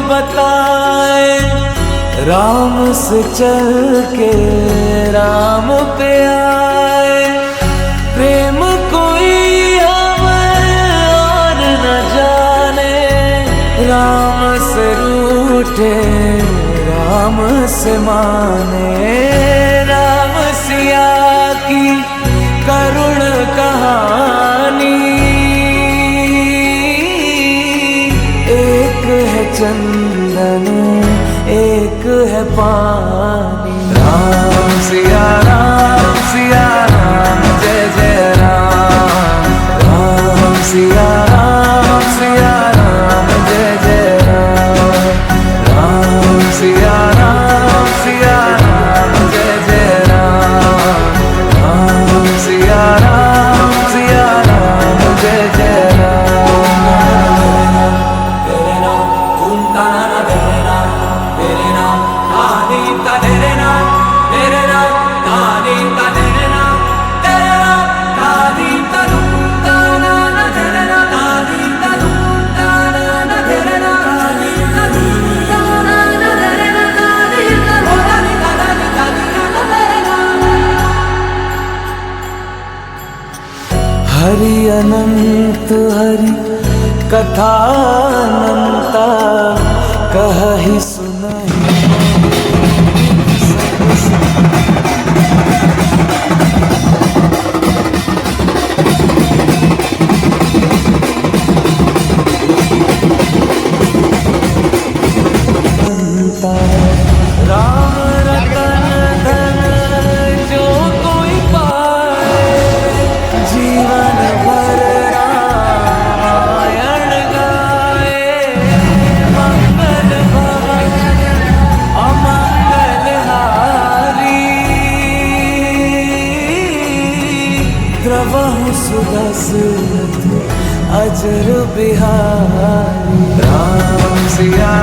बताए, राम से चल के राम पे आए। प्रेम कोई हमें और न जाने, राम से रूठे राम से माने। राम सिया की करुण कहानी, एक है चंदन एक है पानी। राम सिया राम जय जय राम। राम सिया राम जय जय राम। राम सिया राम जय जय राम। राम सिया राम जय जय हरि अनंत हरि कथा अनंता, कहि सुनहि राम रतन धन जो कोई पाए, जीवन भर रामायण गाए। मंगल भवन अमंगल हारी, द्रवहु सुदशरथ अजर बिहारी। राम सिया